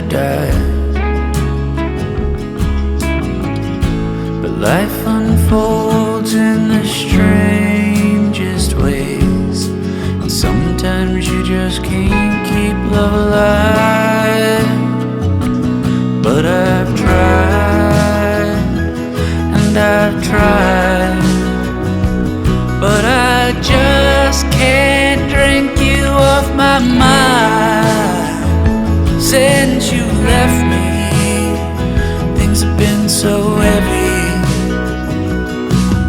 die. But life unfolds in the strangest ways, and sometimes you just can't keep love alive. But I've tried, and I've tried, but I just can't drink you off my mind. Since you left me, things have been so heavy.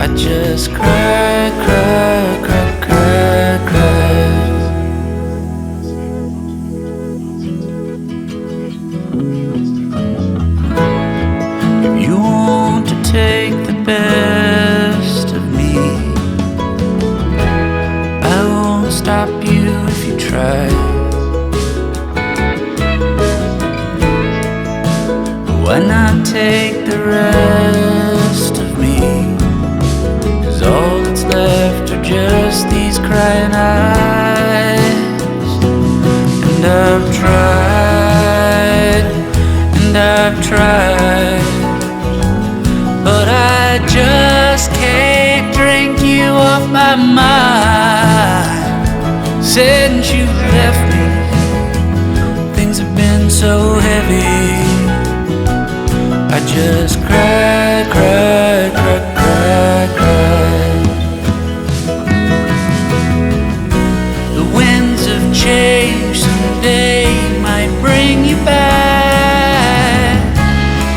I just cry, cry, cry, cry, cry. If you want to take the best of me, I won't stop you if you try. Why not take the rest of me? 'Cause all that's left are just these crying eyes. And I've tried, and I've tried, but I just can't drink you off my mind. Since you left me, things have been so heavy. I just cry, cry, cry, cry, cry. The winds of change someday might bring you back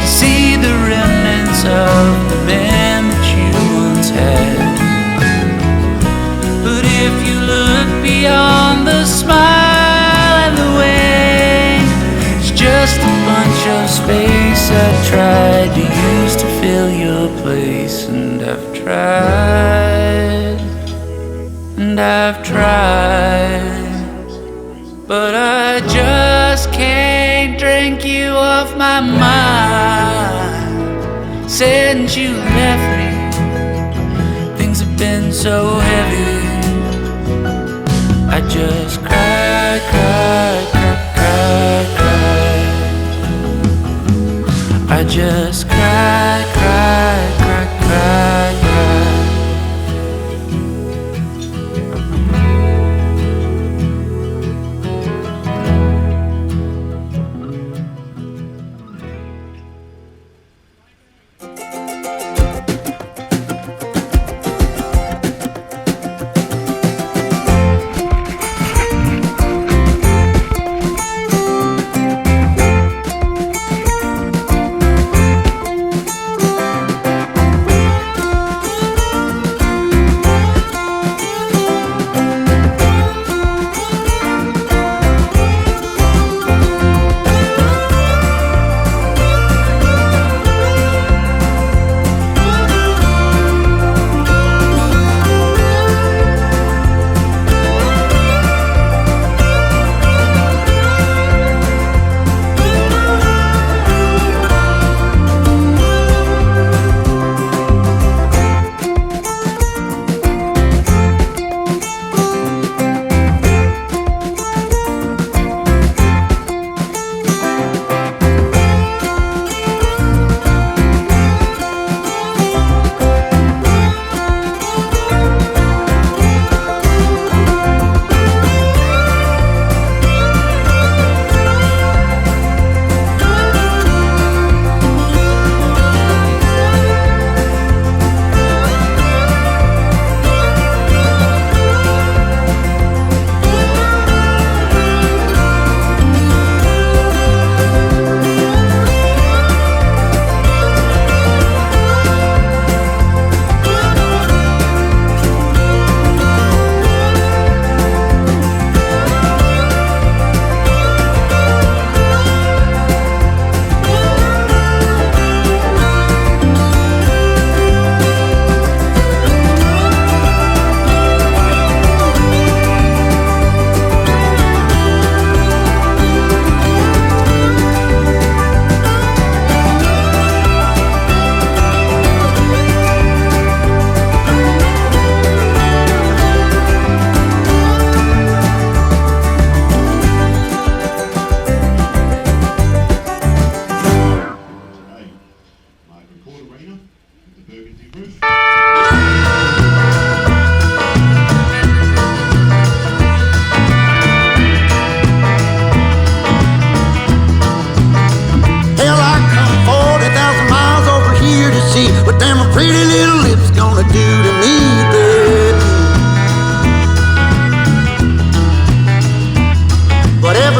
to see the remnants of the man that you once had. But if you look beyond the smile and the wing, it's just a bunch of space I tried to use to fill your place. And I've tried, and I've tried, but I just can't drink you off my mind. Since you left me, things have been so heavy. I just cry, cry, cry, cry, cry. I just cry, cry, cry, cry, cry.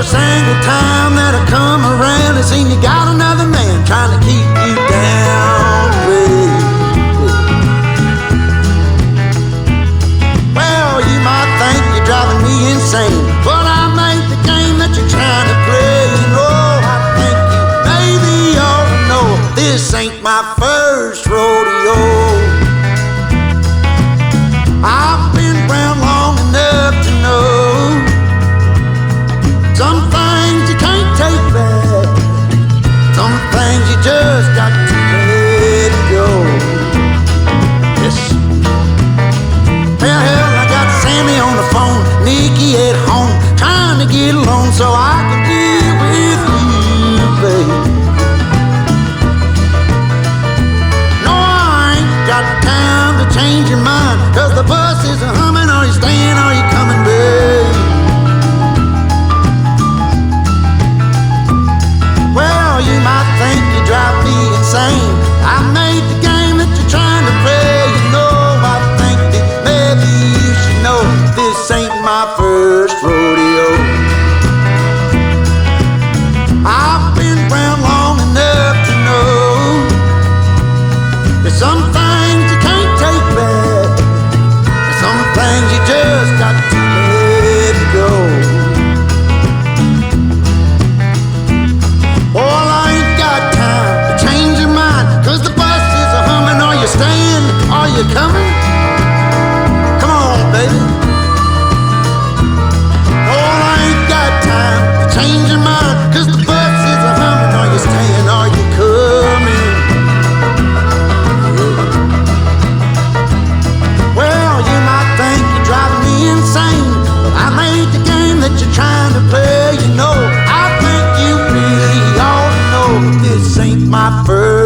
every single time that I come around, it seems you got another man trying to keep you down, baby. Well, you might think you're driving me insane, but I made the game that you're trying to play. You know, I think you maybe ought to know this ain't my first rodeo. I've been around long enough to know some things you can't take back, some things you just got to let go. Yes. Well, hell, I got Sammy on the phone, Nikki at home, trying to get along so I can deal with you, babe. No, I ain't got time to change your mind, 'cause the bus is a humming. Are you staying, are you coming, babe? Well, you might think you drive me insane. I made the game that you're trying to play. You know, I think that maybe you should know this ain't my first rodeo. I've been around long enough to know there's some things you can't take back, there's some things you just got to let go. Well, I ain't got time to change your mind, 'cause the bus is a humming. Are you staying? Are you coming? Come on, baby. Well, I ain't got time to change your mind, 'cause the bus is a humming. Are you staying? Are you coming? Well, you might think you're driving me insane, but I made the game that you're trying to play. You know, I think you really ought to know this ain't my first